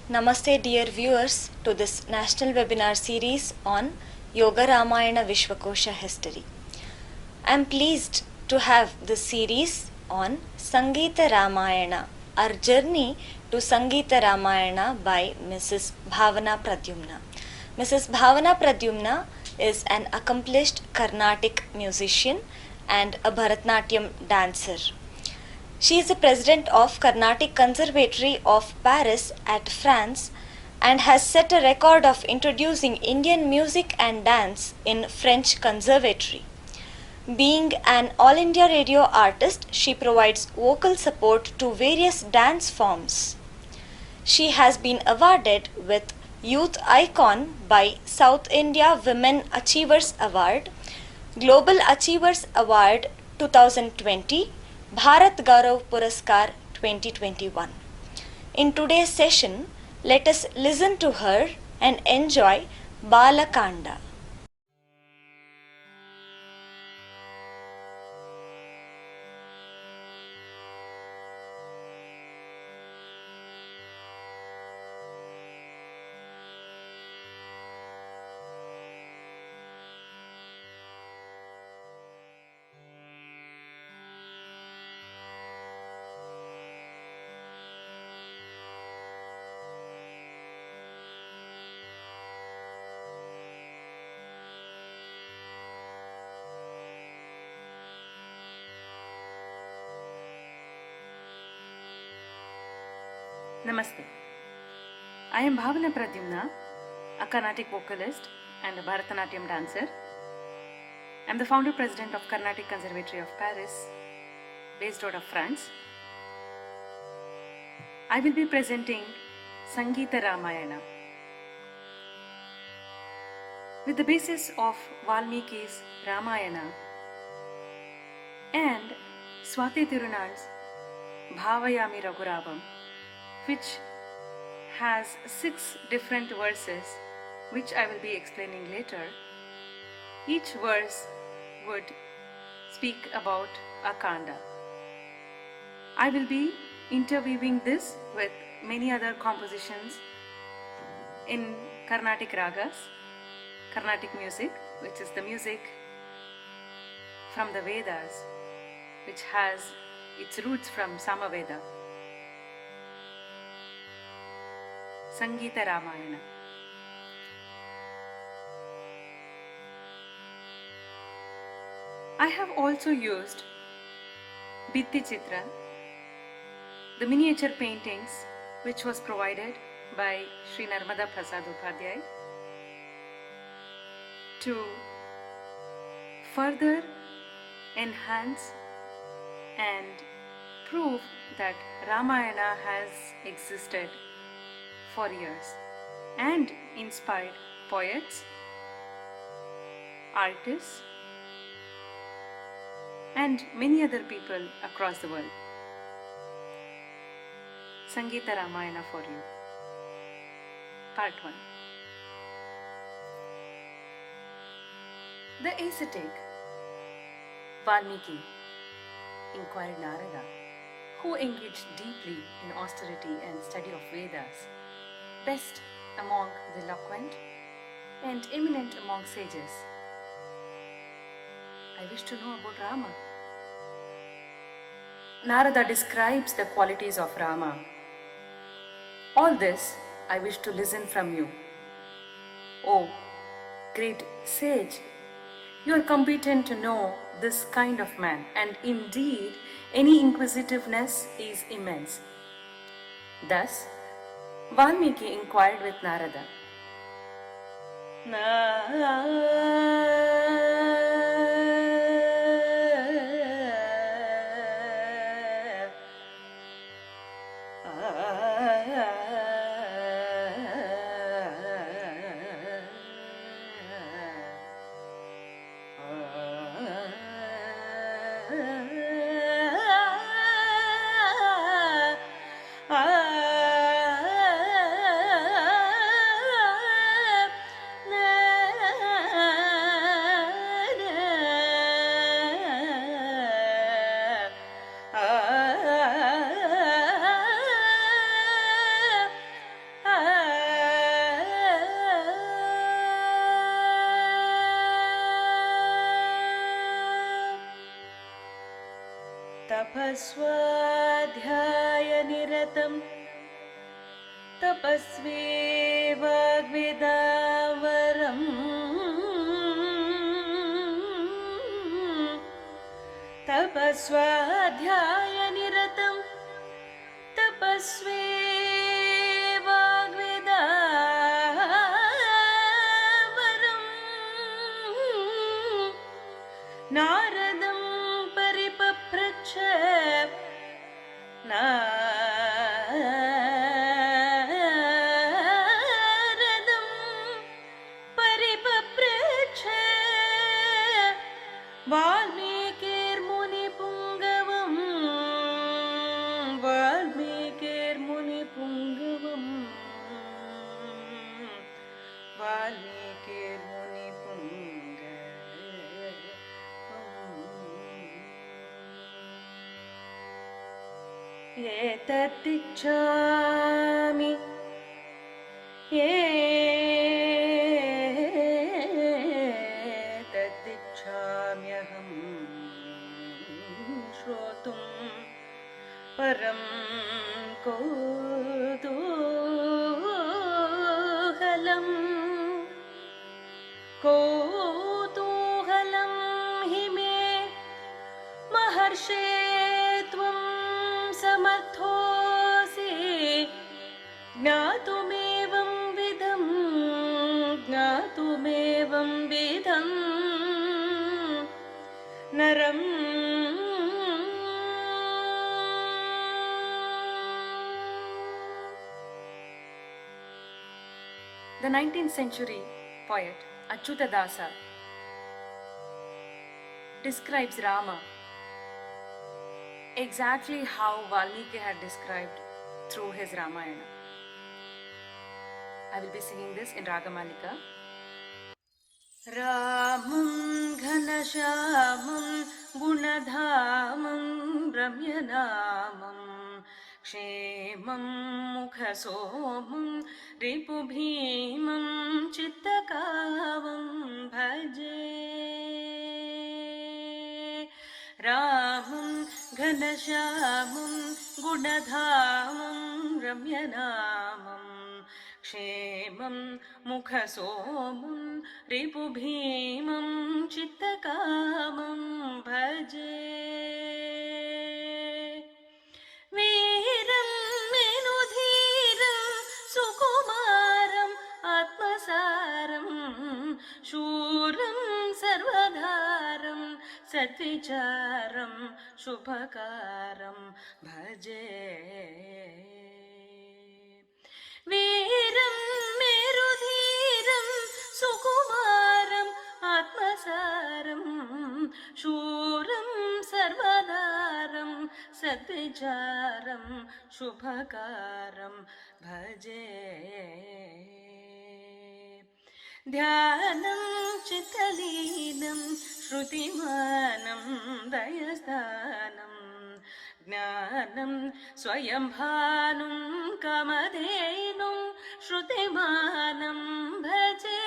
Namaste dear viewers to this national webinar series on Yoga Ramayana Vishwa Kosha history. I am pleased to have this series on Sangeeta Ramayana, our journey to Sangeeta Ramayana by Mrs. Bhavana Pradyumna. Mrs. Bhavana Pradyumna is an accomplished Carnatic musician and a Bharatnatyam dancer. She is the president of Carnatic Conservatory of Paris at France and has set a record of introducing Indian music and dance in French Conservatory. Being an All India Radio artist, she provides vocal support to various dance forms. She has been awarded with Youth Icon by South India Women Achievers Award, Global Achievers Award 2020, Bharat Gaurav Puraskar 2021. In today's session, let us listen to her and enjoy Balakanda. Namaste. I am Bhavana Pradyumna, a Carnatic vocalist and a Bharatanatyam dancer. I am the founder president of Carnatic Conservatory of Paris, based out of France. I will be presenting Sangeeta Ramayana. With the basis of Valmiki's Ramayana and Swati Tirunal's Bhavayami Raghuravam, which has 6 different verses, which I will be explaining later. Each verse would speak about a kanda. I will be interweaving this with many other compositions in Carnatic ragas, Carnatic music, which is the music from the Vedas, which has its roots from Samaveda. Sangeeta Ramayana. I have also used Bitti Chitra, the miniature paintings which was provided by Sri Narmada Prasad Upadhyay, to further enhance and prove that Ramayana has existed for years and inspired poets, artists, and many other people across the world. Sangeeta Ramayana for you. Part 1. The ascetic Valmiki inquired Narada, who engaged deeply in austerity and study of Vedas, best among the eloquent and eminent among sages. I wish to know about Rama. Narada describes the qualities of Rama. All this I wish to listen from you. Oh, great sage, you are competent to know this kind of man, and indeed any inquisitiveness is immense. Thus, Valmiki inquired with Narada. तपस्वाध्यायनिरतं तपस्वी वाग्विदावरम् तपस्वाध्यायनिरतं तपस्वी वाग्विदावरम् नारदं परिपप्रच्छ नारदं परिपप्रच्छ वाल्मीकिर्मुनिपुङ्गवम् वाल्मीकिर्मुनिपुङ्गवम् वाल्मीकिर्मुनिपुङ्गवम् एतत्तिच्छामि एतत्तिच्छाम्यहं श्रोतुं परं कौतूहलं हि मे महर्षे त्वं समर्थोऽसि ज्ञातुमेवं विधं नरम् The 19th century poet Achyutadasa describes Rama exactly how Valmiki had described through his Ramayana. I will be singing this in Ragamalika. Ramam ghanashyamam gunadhamam brahmyanamam क्षेमं मुखसोमं रिपुभीमं चित्तकामं भजे रामं घनश्यामं गुणधामं रम्यनामं क्षेमं मुखसोमं रिपुभीमं चित्तकामं भजे वीरं मेनुधीरं सुकुमारम् आत्मसारं शूरं सर्वधारं सद्विचारं शुभकारं भजे वीरं मेरुधीरं सुकुमारम् आत्मसारं शूरं सर्वधारं सद्विचारं शुभकारं भजे ध्यानं चित्तलीनं श्रुतिमानं दयस्थानं ज्ञानं स्वयं भानुं कामधेनुं श्रुतिमानं भजे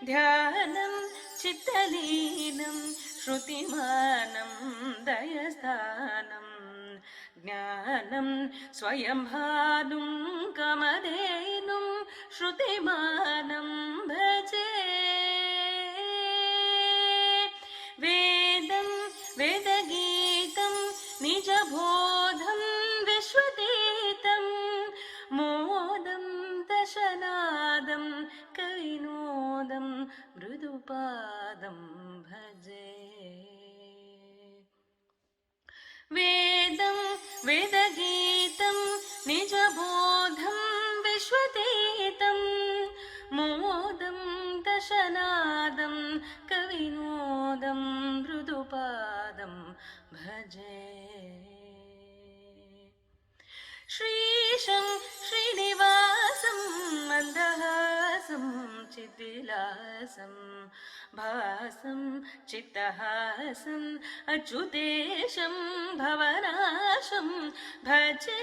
ध्यानं चित्तलीनं श्रुतिमानं दयस्थानं ज्ञानं स्वयं भानुं कामधेनुं श्रुतिमानं भजे वेदं वेदगीतं निजबोधं विश्वतीतं मोदं दशनादं कविनोदं मृदुपादं भजे वेदं वेदगीतं निजबोधं विश्वतीतं मोदं दशनादं कविनोदं मृदुपादं भजे श्रीशं श्रीनिवासं मन्दहासं चिद्विलासं भासं चित्तहासं अच्युतेशं भवनाशं भजे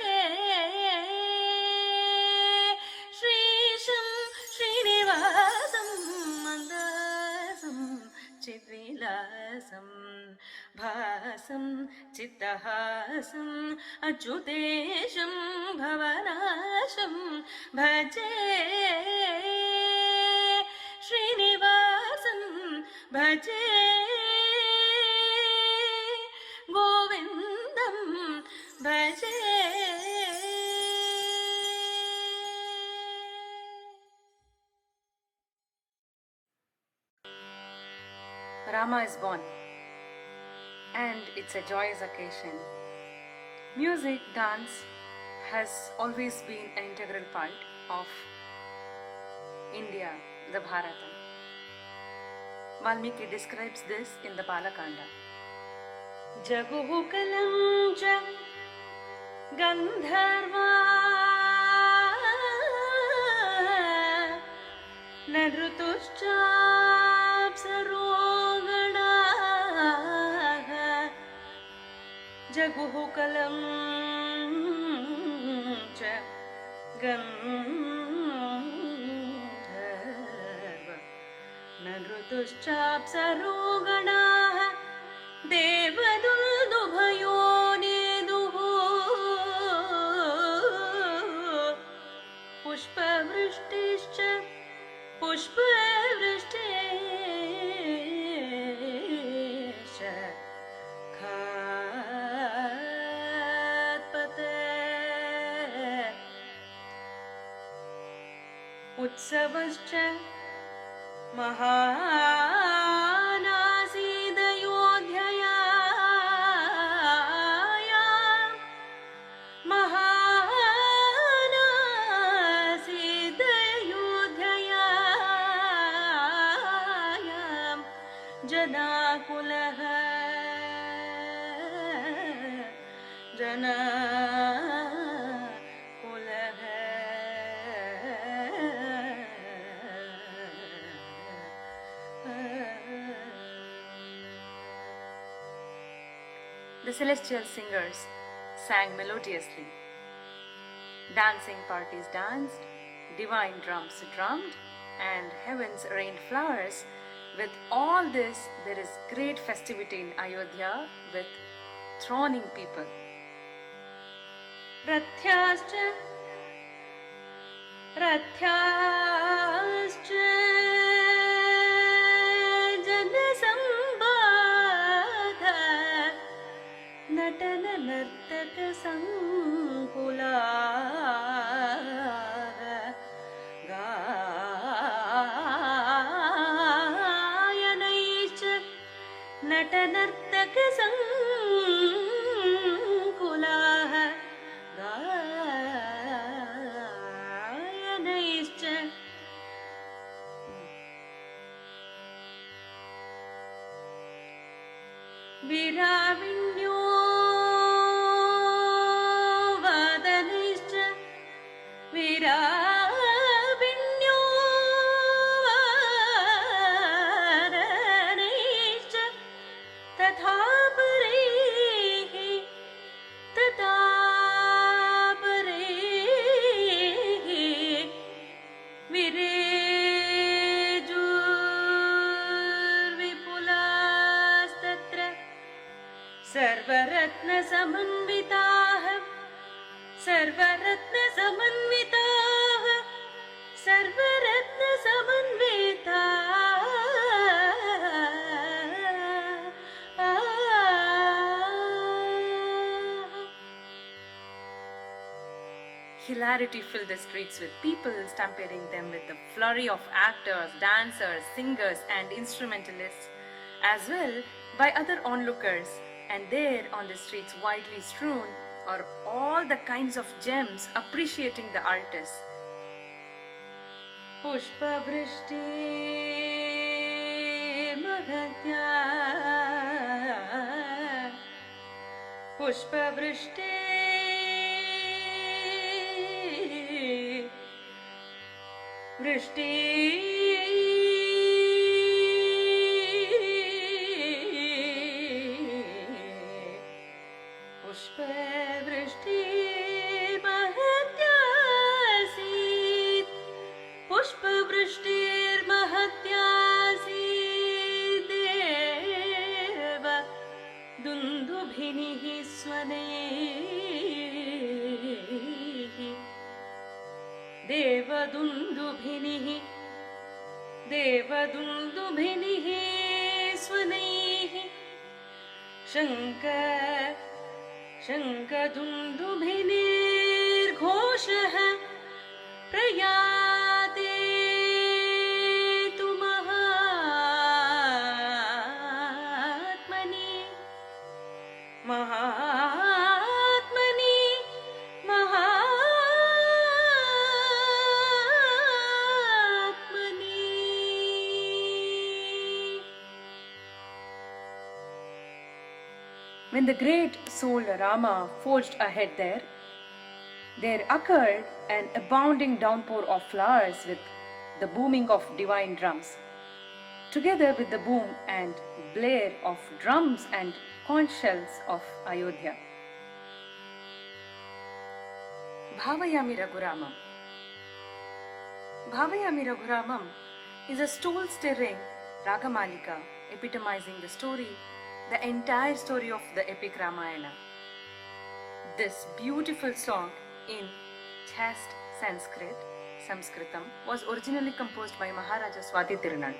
श्रीशं श्रीनिवासं मन्दहासं चिद्विलासं मन्दहासं चित्तहासं अच्युतेशं भवनाशं भजे श्रीनिवासं भजे गोविन्दं भजे. Rama is born, and it's a joyous occasion. Music, dance has always been an integral part of India, the Bharata. Valmiki describes this in the Balakanda. Jaguhu kalam ja gandharva narrutushchapsarogadaha jaguhu kalam ja gandharva narrutushchapsarogadaha devaduldubayoneduhu pushpavrishtishcha पुष्पवृष्टिश्च खात्पते उत्सवश्च महानासीदयोध्ययायां जनाकुलः जनाकुलः The celestial singers sang melodiously. Dancing parties danced, divine drums drummed, and heavens rained flowers. With all this, there is great festivity in Ayodhya with thronging people. Rathyaschcha janasambadha natana nartaka sankulaha नटनर्तक संकुलाः गायनैश्च विराविण्यो वादनैश्च विराविण्यो वादनैश्च तथा परेः विरेजुर्विपुलास्तत्र सर्वरत्नसमन्विताः सर्वरत्नसमन्विताः Hilarity filled the streets with people, stampeding them with the flurry of actors, dancers, singers, and instrumentalists, as well by other onlookers. And there on the streets widely strewn are all the kinds of gems appreciating the artist. Pushpa vrishti mahatya Pushpa vrishti वृष्टि पुष्पवृष्टि महत्यासीत् पुष्पवृष्टिर्महत्यासीत् देव दुन्दु देवदुन्दुभिनिः देवदुन्दुभिनिः स्वनैः शङ्खदुन्दुभिनिर्घोषः प्रयाते तु महात्मनि महात्मनि महात्मनि. When the great soul Rama forged ahead there occurred an abounding downpour of flowers with the booming of divine drums, together with the boom and blare of drums and conch shells of Ayodhya. Bhavayami Raghuramam. Bhavayami Raghuramam is a soul-stirring Ragamalika epitomizing the entire story of the epic Ramayana. This beautiful song in chaste Sanskritam was originally composed by Maharaja Swati Tirunal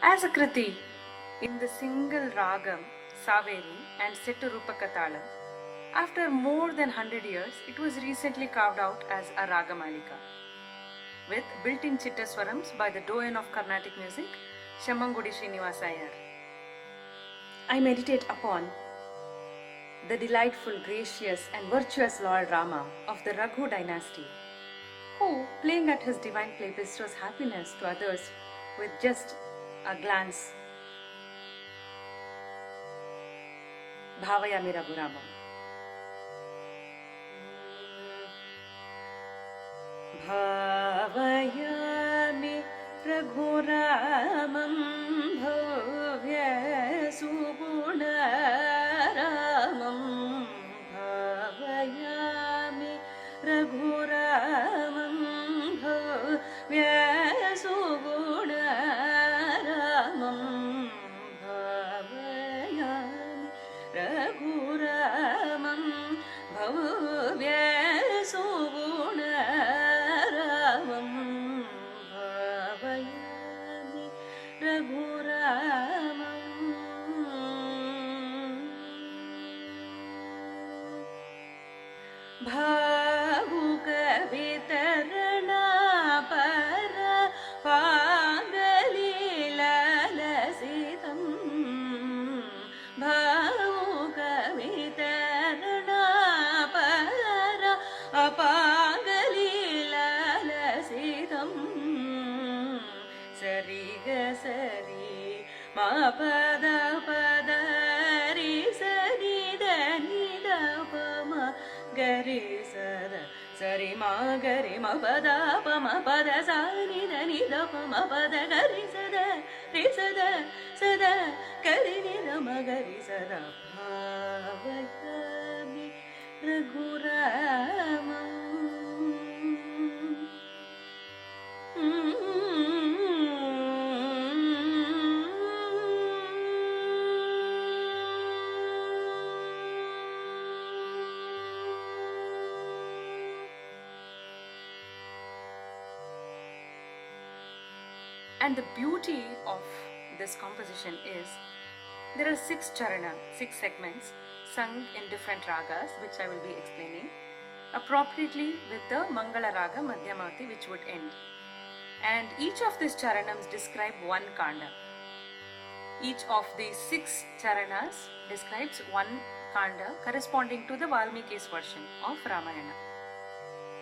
as a kriti in the single ragam Saveri and set to Rupakatalam. After more than 100 years, it was recently carved out as a Ragamalika with built-in chittaswarams by the doyen of Carnatic music, Shammangudi Srinivasa Iyer. I meditate upon the delightful, gracious and virtuous Lord Rama of the Raghu dynasty, who, playing at his divine play, bestows happiness to others with just a glance. Bhavayami Raghuramam. Bhavayami Raghuramam bhavya sugunaramam. Bhavayami Raghuramam bhavya sugunaramam. Bhavayami Raghuramam bhavya sugunaramam. Bhavayami Raghuramam. Bhavuka vitarana para pagalila lasitam. Bhavuka vitarana para pagalila lasitam. Sariga sari ma pada pada ri sari da ni da pa ma gari sada sari ma pada pa ma pada sa ni da pa ma pada gari sada ri sada sada gari ni da ma gari sada. Bhavayami Raghuramam. And the beauty of this composition is there are 6 segments sung in different ragas, which I will be explaining appropriately with the Mangala Raga Madhyamati, which would end. And each of these charanams describe one kanda. Each of these 6 charanas describes one kanda corresponding to the Valmiki's version of Ramayana.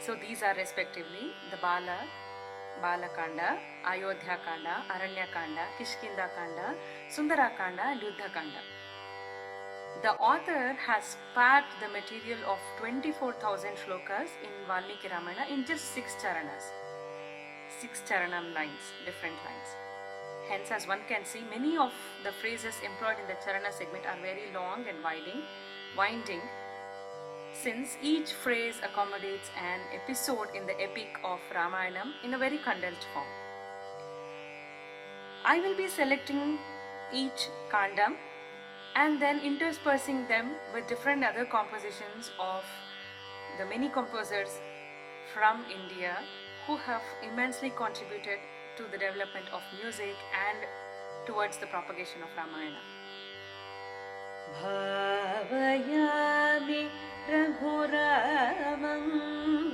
So these are respectively the Bala Kanda, Ayodhya Kanda, Aranya Kanda, Kishkinda Kanda, Sundara Kanda and Yuddha Kanda. The author has packed the material of 24,000 shlokas in Valmiki Ramayana in just 6 charanas. 6 charanam lines, different lines. Hence, as one can see, many of the phrases employed in the charana segment are very long and winding, since each phrase accommodates an episode in the epic of Ramayana in a very condensed form. I will be selecting each kandam and then interspersing them with different other compositions of the many composers from India who have immensely contributed to the development of music and towards the propagation of Ramayana. Bhavayami Raghuramam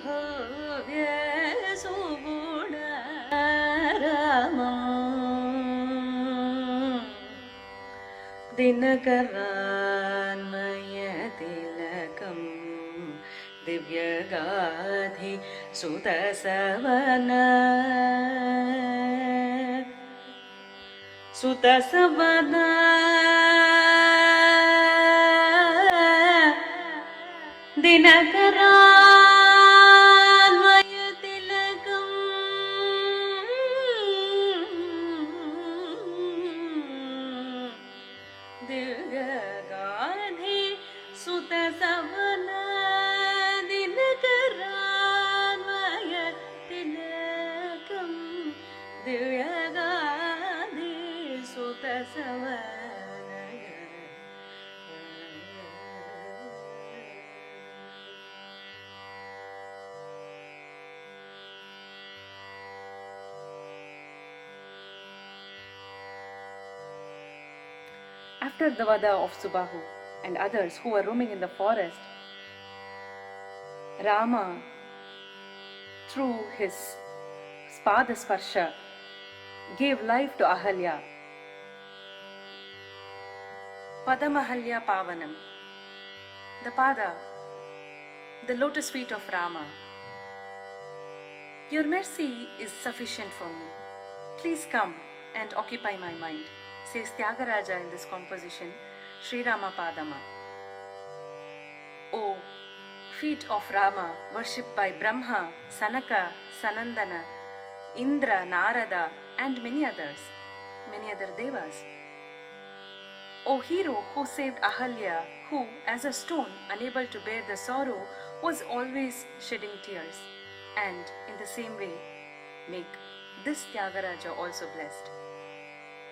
Bhavya Sugunaramam Dinakaranmaya Tilakam Divyagadhi Sutasavana Sutasavana Dinakaranmaya Tilakam Divyagadhi Sutasavana Dinakaranmaya Tilakam Divyagadhi Sutasavana. After the vada of Subahu and others who were roaming in the forest, Rama, through his Spada Sparsha, gave life to Ahalya. Padamahalya Pavanam, the Pada, the lotus feet of Rama. Your mercy is sufficient for me. Please come and occupy my mind, says Tyagaraja in this composition, Sri Rama Padama. O feet of Rama, worshipped by Brahma, Sanaka, Sanandana, Indra, Narada, and many other devas. O hero who saved Ahalya, who, as a stone, unable to bear the sorrow, was always shedding tears, and in the same way, make this Tyagaraja also blessed.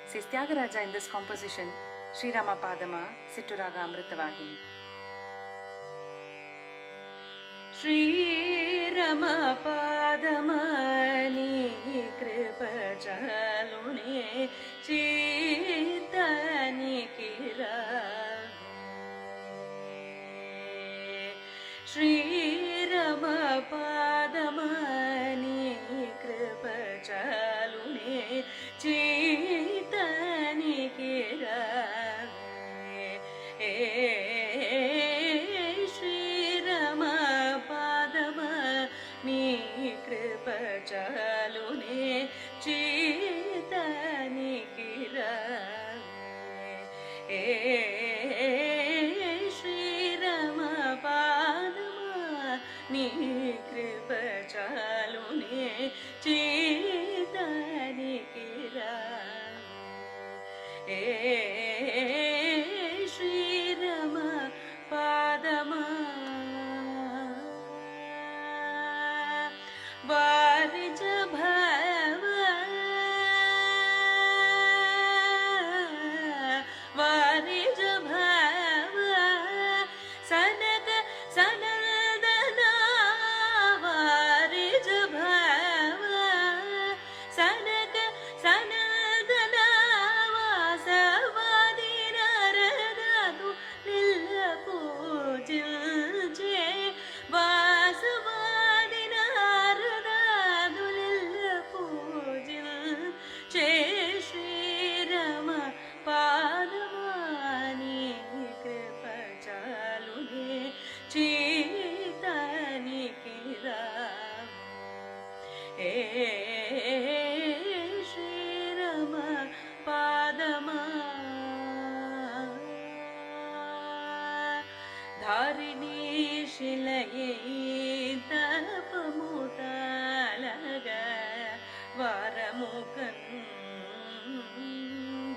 Says Tyagaraja in this composition, Sri Rama Padama, Sitturaga Amritavahini. Sri Rama Padamani Kripa Chalune Chitani Kirave. Sri Rama Padamani Kripa Chalune Chitani Kirave. Sri Rama Padamani Kripa Chalune Chitani Kirave. Sri Rama Padamani Kripa Chalune Chitani Kirave. Sri Rama Padama Varij Bhava Varij Bhava Sanaka Sanandana Varij Bhava Sanaka Sanandana Vasavadi Naradadu Lilla Pujilje Vasavadi Naradadu Lilla Pujilje Shri Rama Padamani Kripa Chalune Chitani Kirave. Shri Rama Padama Dharini Shilaye Tapamutalaga Varamukan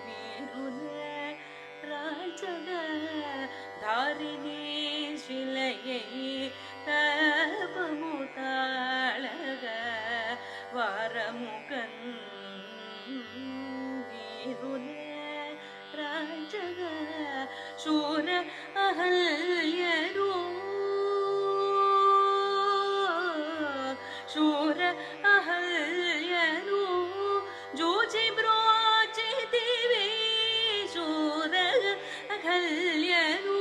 Viruna Rajaga Dharini Shilaye Tapamutalaga ಶೂರ ಅಹಲ್ಯನು ಜೂಜಿ ಬ್ರೋಚಿತಿವೆ ಶೂರ ಅಹಲ್ಯನು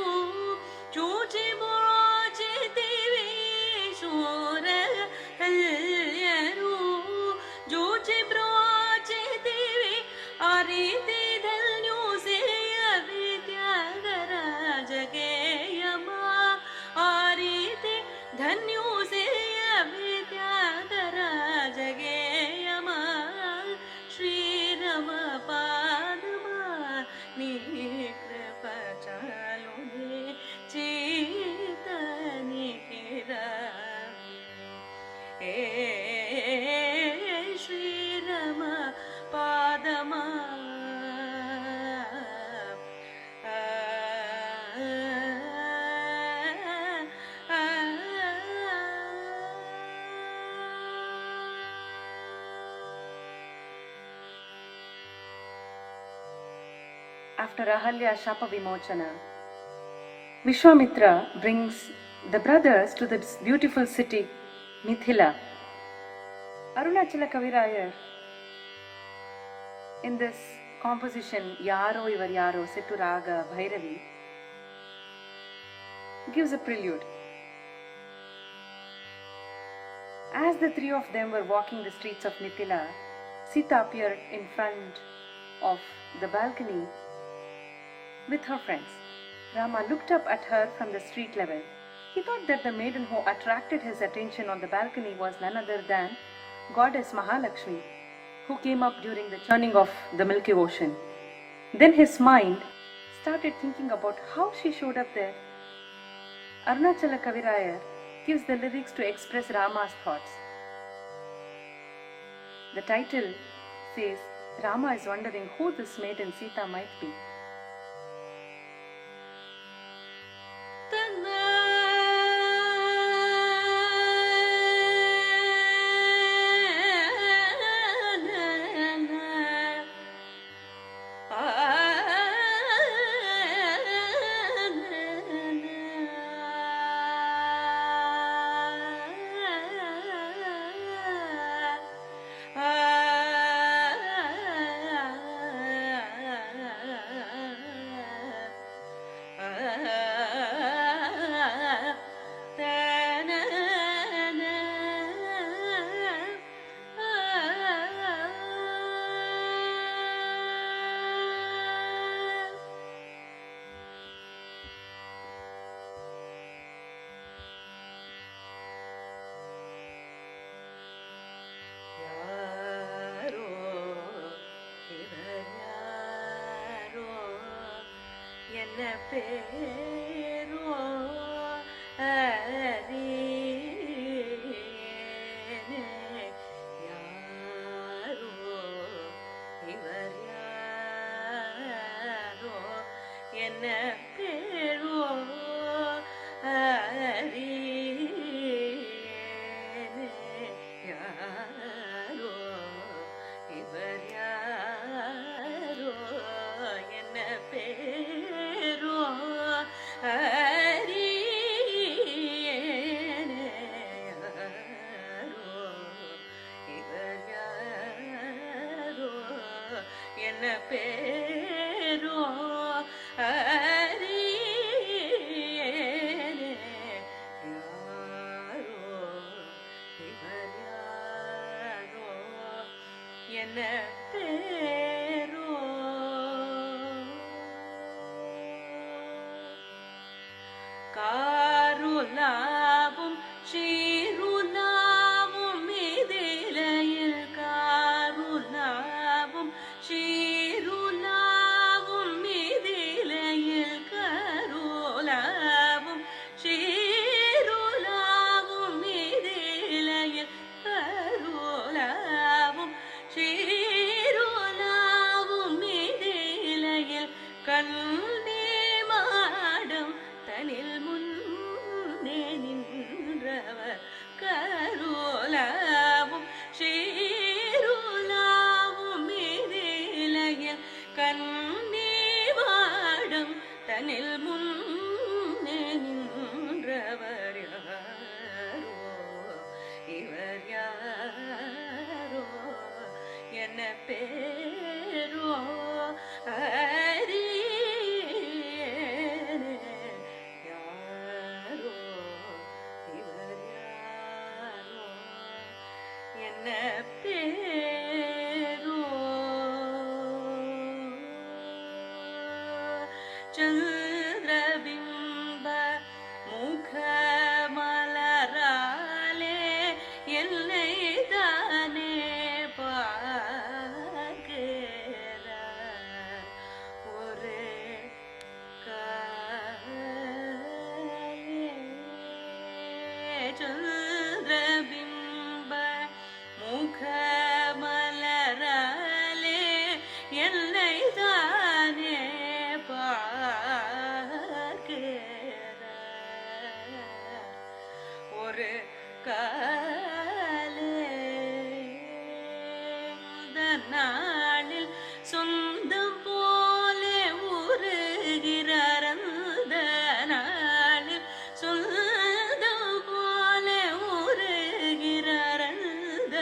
ಜೂಜಿ ಬ್ರೋಚಿತಿವೆ ಶೂರ ಅಹಲ್ಯನು ಜೂಜಿ ಬ್ರೋಚಿತಿವೆ ಆ ರೀತಿ ಧನ್ಯೂ ಸೇಯವೆ ತ್ಯಾಗರಾಜ ಗೇಯಮ ಆ ರೀತಿ ಧನ್ಯೂ ಸೇಯವೆ ತ್ಯಾಗರಾಜ ಗೇಯಮ ಶ್ರೀರಮ ಪಾದಮ ನೀ ಕೃಪ ಚಾಲುನೆ ಚೇತನಿಕಿರ ಏ ಶ್ರೀರಮ ಪಾದಮ After Ahalya Shapa Vimochana, Vishwamitra brings the brothers to this beautiful city, Mithila. Arunachala Kavirayar, in this composition, Yaro Ivar Yaro, set to Raga Bhairavi, gives a prelude. As the three of them were walking the streets of Mithila, Sita appeared in front of the balcony with her friends. Rama looked up at her from the street level. He thought that the maiden who attracted his attention on the balcony was none other than Goddess Mahalakshmi, who came up during the churning of the Milky Ocean. Then his mind started thinking about how she showed up there. Arunachala Kavirayar gives the lyrics to express Rama's thoughts. The title says, Rama is wondering who this maiden Sita might be. என்ன பேரோ அறியேனே யாரோ இவர் யாரோ என்ன பேரோ அறியேனே யாரோ இவர் யாரோ என்ன பேரோ அறியேனே யாரோ இவர் யாரோ என்ன பேரோ அறியேனே யாரோ இவர் யாரோ என்ன பேரோ காருலாவும் ஷீருலாவும் மிதிலையில் காருலாவும் ஷீருலாவும் மிதிலையில் கருலாவும் ஷீருலாவும் மிதிலையில் கருலாவும் ஷீருலாவும் மிதிலையில் கண்ணே மாடம் தனில் முன்னே நின்றவர் கருலாவும் ஷீருலாவும் மிதிலையில் கண்ணே மாடம் தனில் முன்னே நின்றவர் யாரோ இவர் இவர் யாரோ என்ன பேரோ அறியேனே யாரோ இவர் யாரோ என்ன பேரோ சந்திரபிம்ப முகமலராலே என்னை தானே பார்க்கிறார் ஒரு காலே சந்திரபிம்ப முகமலராலே என்னை தானே ஒரு காலே நாளில் சொந்தம் போலே உருகிறார் அந்த நாளில் சொந்தம் போலே உருகிறார் அந்த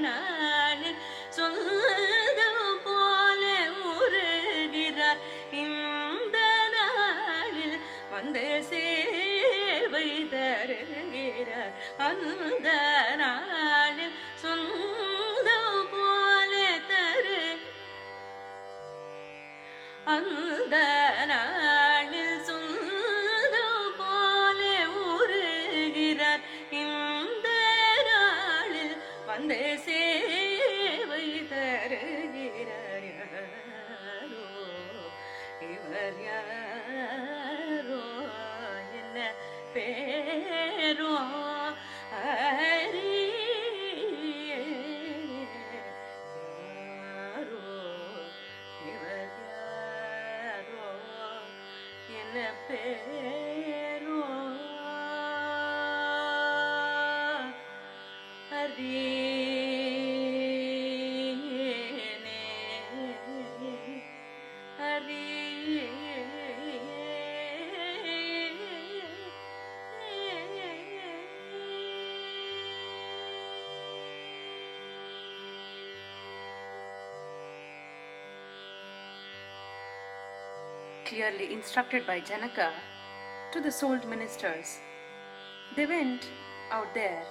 நாளில் சொந்தம் போலே உருகிறார் இந்த நாளில் வந்து சேவை தருகிறார் அந்த நாளில் சொந்தம் போலே தரு அந்த நாளில் சொந்தம் போலே உருகிறார் இந்த நாளில் வந்து சேவை தருகிறார் யாரோ இவர் யாரோ என்ன பேரோ அறியேனே யாரோ இவர் யாரோ என்ன பேரோ அறியேனே Clearly instructed by Janaka to the sold ministers, they went out there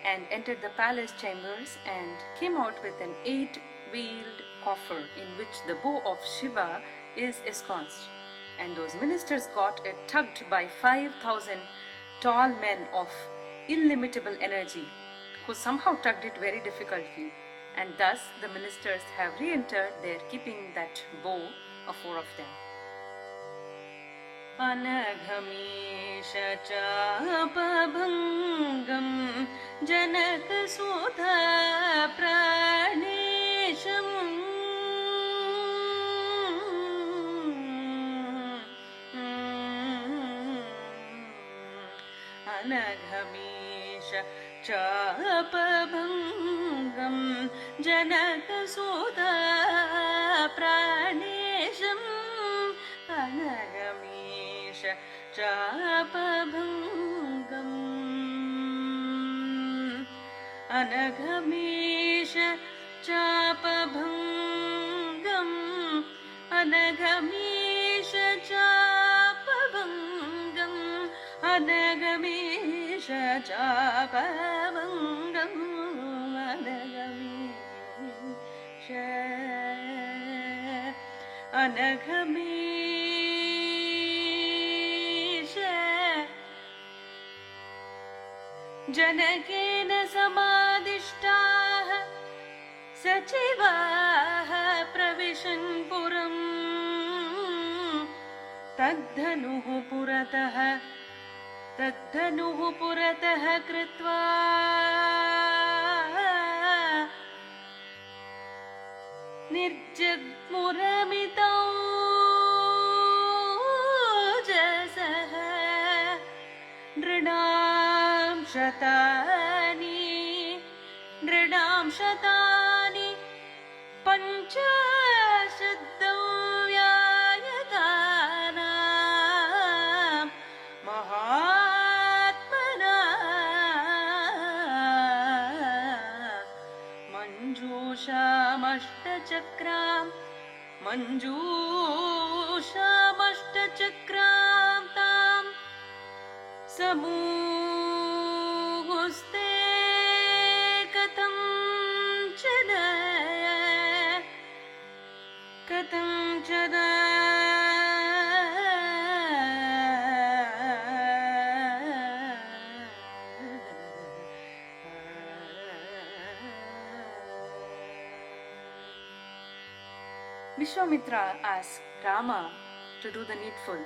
and entered the palace chambers and came out with an 8-wheeled coffer in which the bow of Shiva is ensconced. And those ministers got it tugged by 5,000 tall men of illimitable energy, who somehow tugged it very difficultly. And thus the ministers have re-entered there, keeping that bow of 4 of them. अनघमीश चापभङ्गं जनकसुता प्राणेशम् अनघमीश चापभङ्गं जनकसुता प्राणेशम् अनघमीश चापभङ्गम् अनघमीश चापभङ्गम् अनघमीश चापभङ्गम् अनघमीश चापभङ्गम् अनघमीश अनघमीश जनकेन समादिष्टाः सचिवाः प्रविशन् पुरम् तद्धनुः पुरतः कृत्वा निर्जग्मुरमितौ जसः नृणां शतानि पञ्चाशद्दव्यायतानां महात्मनां अष्टचक्रां मञ्जूषामष्टचक्रां तां समूहुस्ते कथं चद Vishwamitra asked Rama to do the needful.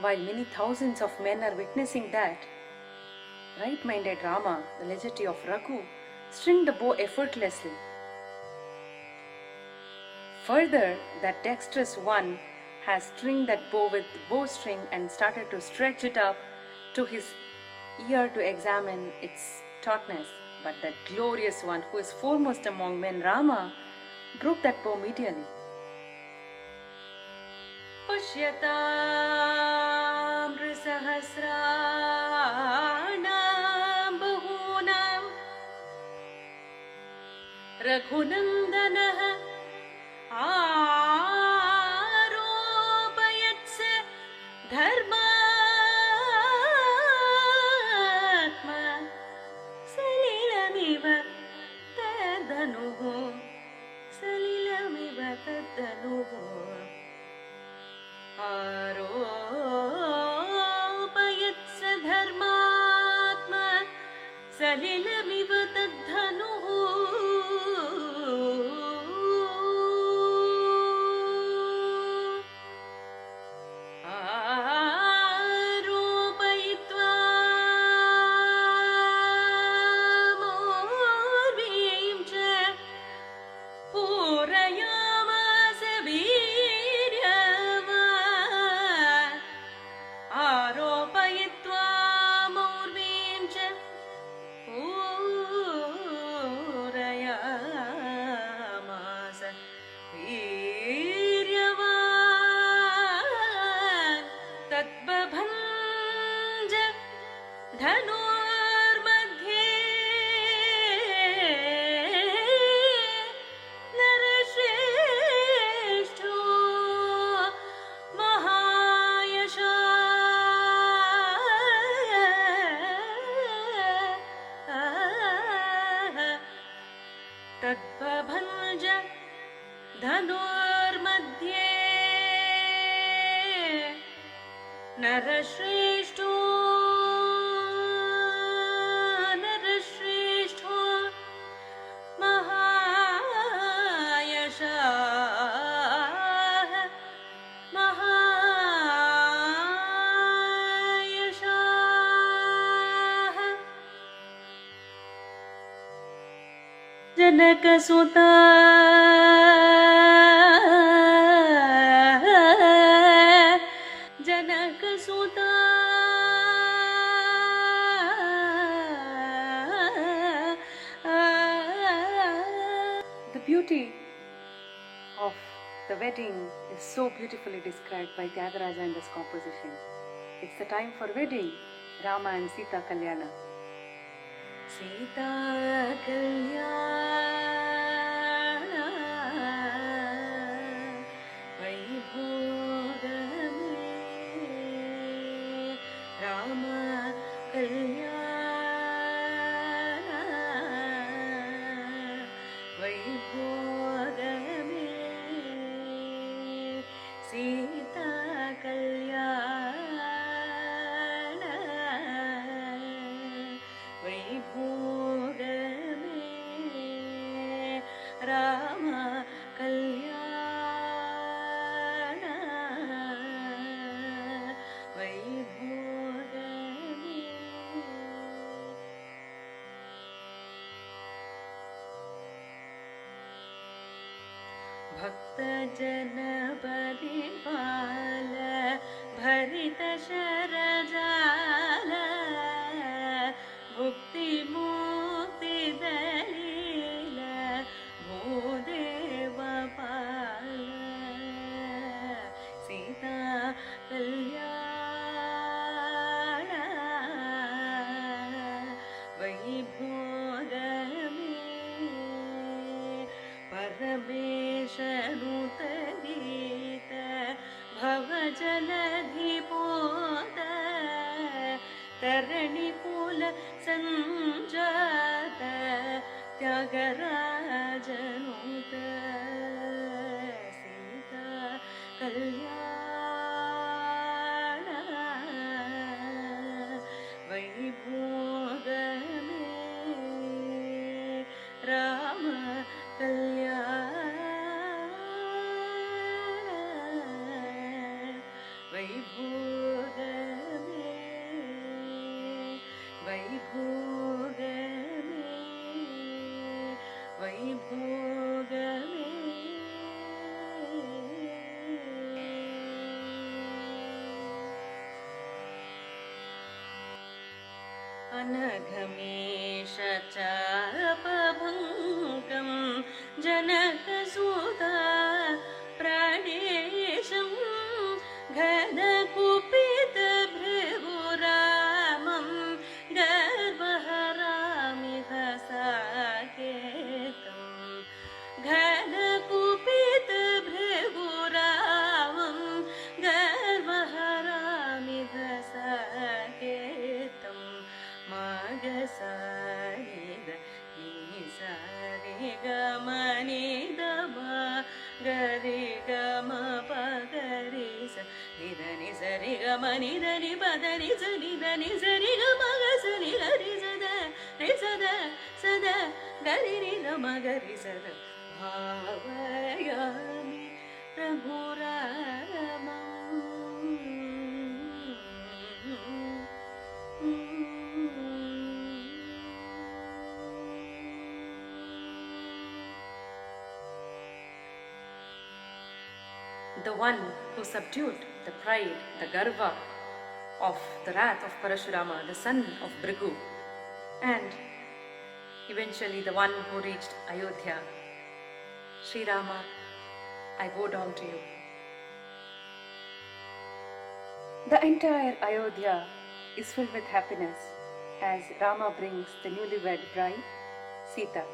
While many thousands of men are witnessing that, right-minded Rama, the legatee of Raghu, stringed the bow effortlessly. Further, that dexterous one has stringed that bow with the bowstring and started to stretch it up to his ear to examine its tautness. But that glorious one, who is foremost among men, Rama, broke that bow immediately. Pushyatam risahasranam bahunam raghunandanah आरोपयत्स धर्मात्मा सलिलमिव तदनुः आरोपयत्स धर्मात्मा सलिलमिव तद्धनुः आरोपयित्वा मोर्वीं च पूरयामास वीर्यवान् आरोपयित्वा मोर्वीं च पूरयामास वीर्यवान् तद्बभञ्ज धनुर्मध्ये नरश्रेष्ठो महायशाः तद्बभञ्ज धनुर्मध्ये नरश्रेष्ठो महायशाः जनकसुता जनकसुता The beauty of the wedding is so beautifully described by Tyagaraja in this composition. It's the time for wedding, Rama and Sita Kalyana. Sita Kalyana Vaibhogame Rama Kalyana Vaibhogame Sita Kalyana Vaibhogame Rama Kalyana Vaibhogame भक्तजन परिपाल भरित शरजाल भुक्ति मुक्ति दलील भूदेव पाल सीता कल्याण वैभोगमे रमेशनुतगीत भवजलधिपोत तरणिपुल सञ्जात त्यागराजनुत सीता कल्याण वैभोगमे राम कल्याण वैभोगमे वैभोगमे वैभोगमे अनघमेश चापभङ्गं जनकसुता प्राणेशं घनकुपितभृगुरामं गर्वहरामिह साकेतं घनकुपितभृगुरामं गर्वहरामिह साकेतं मागसानिद निसारिगमनिदम गरिगमपगरिस निधनि सरिगमनिधनि पदनि सनिधनि सरिगमगसनि गरिसद निसद सद गरिनिगमगरिसद भावयामि रघुरामम् The one who subdued the pride, the garva of the wrath of Parashurama, the son of Bhrigu, and eventually the one who reached Ayodhya. Sri Rama, I bow down to you. The entire Ayodhya is filled with happiness as Rama brings the newlywed bride, Sita.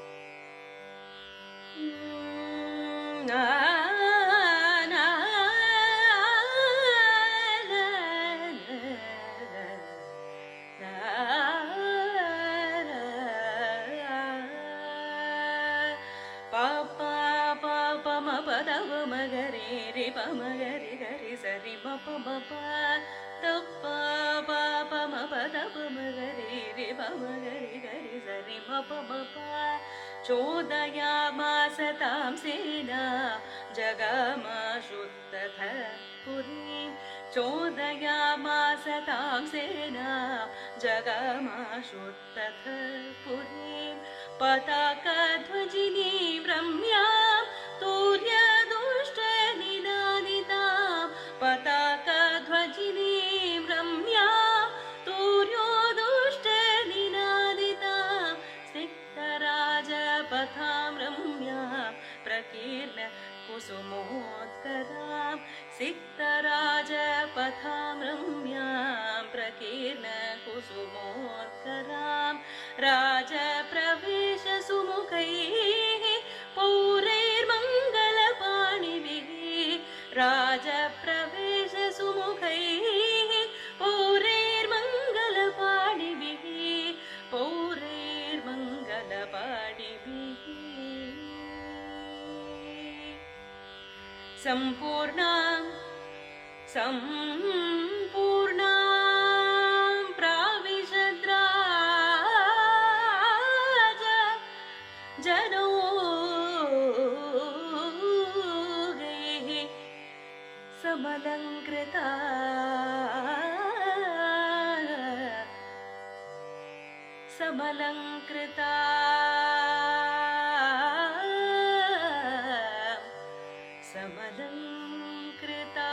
Magari pa magari gari sari ma pa ma pa ta pa pa pa ma pa ta pa magari re pa magari gari sari ma pa ma pa chodayamasatam sena jagama shuttha puri chodayamasatam sena jagama shuttha puri pataka dhvajini ramyam turya पताकध्वजिनीं रम्यां तूर्योदुष्टनिनादितां सिक्तराजपथां रम्यां प्रकीर्ण कुसुमोत्करां सिक्तराजपथां रम्यां प्रकीर्ण कुसुमोत्करां राजप्रवेशसुमुखैः पौरैर्मङ्गलपाणिभिः राजप्रवेशसुमुखैः पौरैर्मङ्गलपाणिभिः पौरैर्मङ्गलपाणिभिः सम्पूर्णां प्राविशद्राज जनोगैः समलङ्कृता समलङ्कृता समलङ्कृता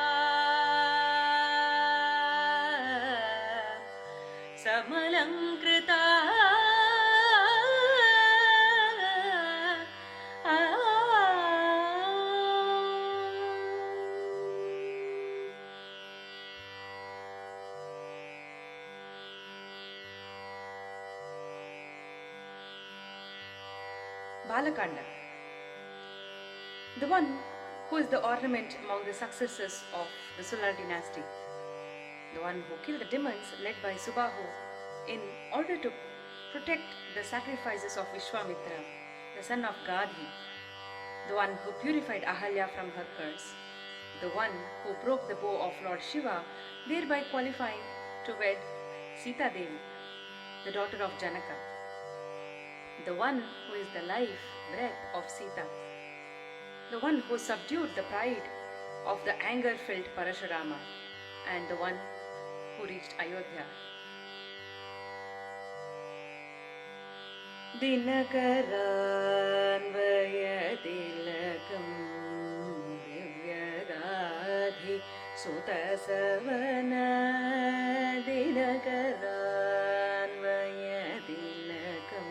समलङ्कृता Balakanda. the one who is the ornament among the successors of the Solar dynasty, the one who killed the demons led by Subahu in order to protect the sacrifices of Vishwamitra, the son of Gadhi, the one who purified Ahalya from her curse, the one who broke the bow of Lord Shiva, thereby qualifying to wed Sita Devi, the daughter of Janaka, the one who is the life breath of Sita, the one who subdued the pride of the anger-filled Parashurama, and the one who reached Ayodhya. Dinakaranvayadilakam Divyagadi Sutasavana Dinakaranvayadilakam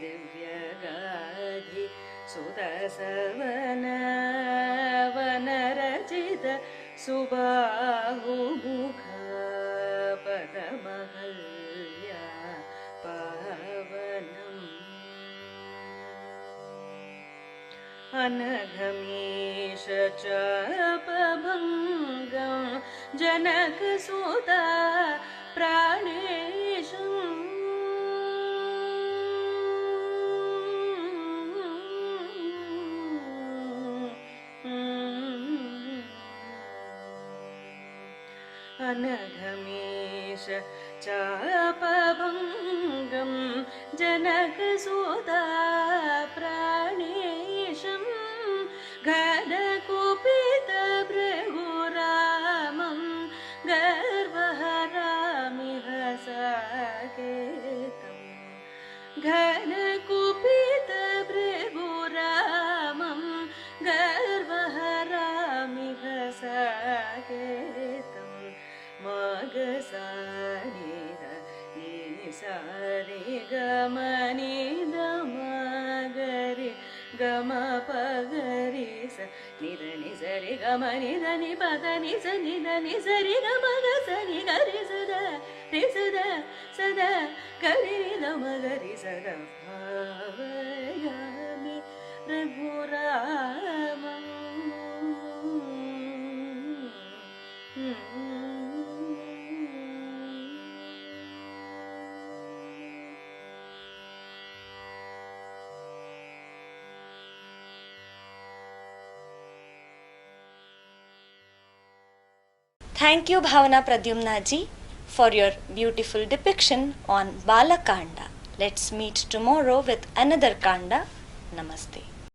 Divyagadi Sutasavana Vanarajita Subahu Mukha Padamahalya Pavanam Anagamisha Chapabhangam Janakasuta Pranesham Anagamisha Chapabhangam Janakasuta Pranesham Gadakupita Briguramam Garvaharamiha Saketam Gadakupita Briguramam Garvaharamiha Saketam Magasanida Nisari Gamanida Magari Gama Pagarisa Nida Nisari Gamanida Nipada Nisa Nida Nisari Gamagasani Garisada Risada Sada Garida Magarisada Bhavayami Raghurama. Thank you, Bhavana Pradyumna ji, for your beautiful depiction on Balakanda. Let's meet tomorrow with another Kanda. Namaste.